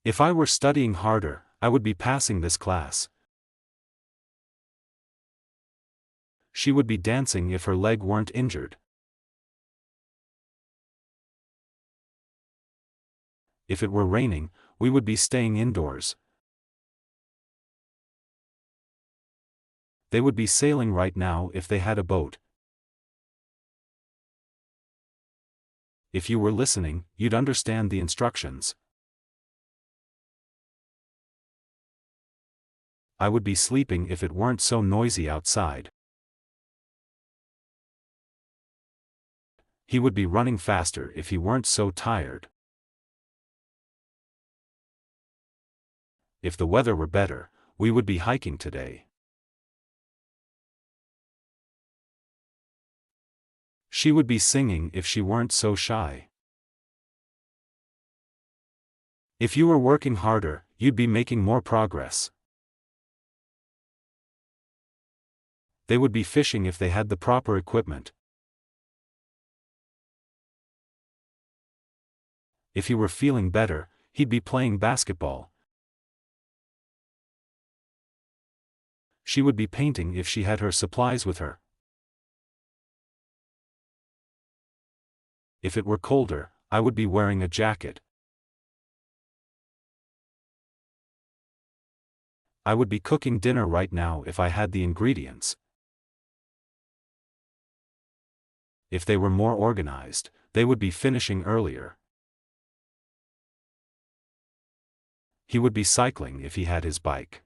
If I were studying harder, I would be passing this class. She would be dancing if her leg weren't injured. If it were raining, we would be staying indoors. They would be sailing right now if they had a boat. If you were listening, you'd understand the instructions. I would be sleeping if it weren't so noisy outside. He would be running faster if he weren't so tired. If the weather were better, we would be hiking today. She would be singing if she weren't so shy. If you were working harder, you'd be making more progress. They would be fishing if they had the proper equipment. If he were feeling better, he'd be playing basketball. She would be painting if she had her supplies with her. If it were colder, I would be wearing a jacket. I would be cooking dinner right now if I had the ingredients. If they were more organized, they would be finishing earlier. He would be cycling if he had his bike.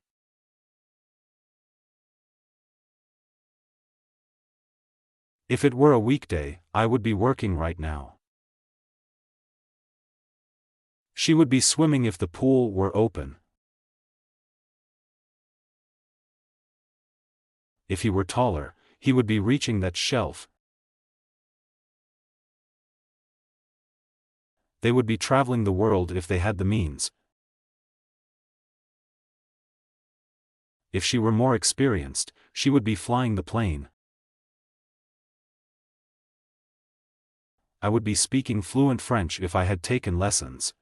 If it were a weekday, I would be working right now. She would be swimming if the pool were open. If he were taller, he would be reaching that shelf. They would be traveling the world if they had the means. If she were more experienced, she would be flying the plane. I would be speaking fluent French if I had taken lessons.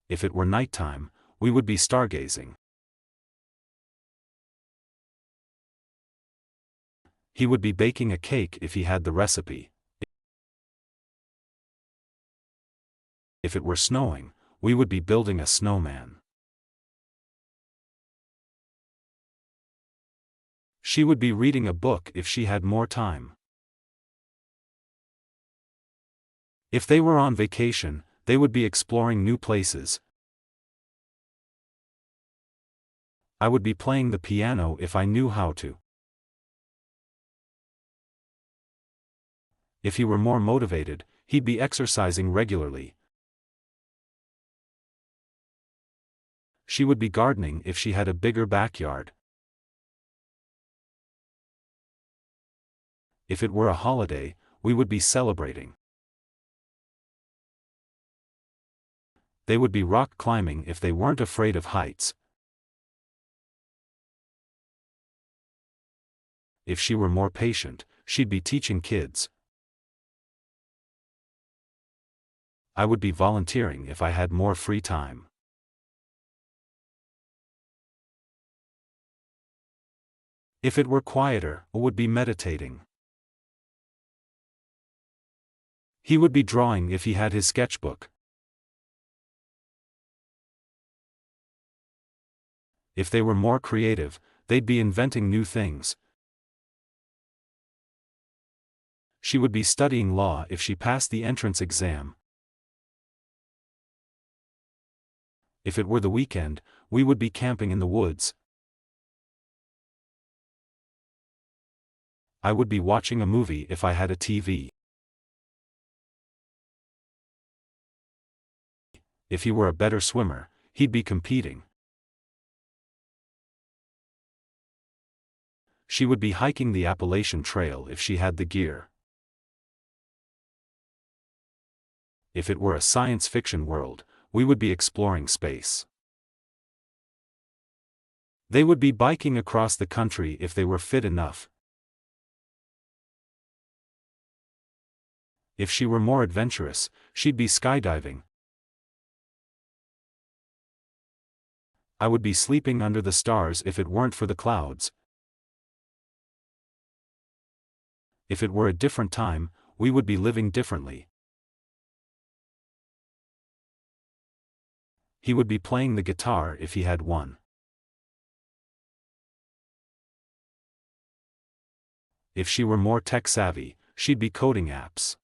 If it were nighttime, we would be stargazing. He would be baking a cake if he had the recipe. If it were snowing, we would be building a snowman. She would be reading a book if she had more time. If they were on vacation, they would be exploring new places. I would be playing the piano if I knew how to. If he were more motivated, he'd be exercising regularly. She would be gardening if she had a bigger backyard. If it were a holiday, we would be celebrating. They would be rock climbing if they weren't afraid of heights. If she were more patient, she'd be teaching kids. I would be volunteering if I had more free time. If it were quieter, I would be meditating. He would be drawing if he had his sketchbook. If they were more creative, they'd be inventing new things. She would be studying law if she passed the entrance exam. If it were the weekend, we would be camping in the woods. I would be watching a movie if I had a TV. If he were a better swimmer, he'd be competing. She would be hiking the Appalachian Trail if she had the gear. If it were a science fiction world, we would be exploring space. They would be biking across the country if they were fit enough. If she were more adventurous, she'd be skydiving. I would be sleeping under the stars if it weren't for the clouds. If it were a different time, we would be living differently. He would be playing the guitar if he had one. If she were more tech-savvy, she'd be coding apps.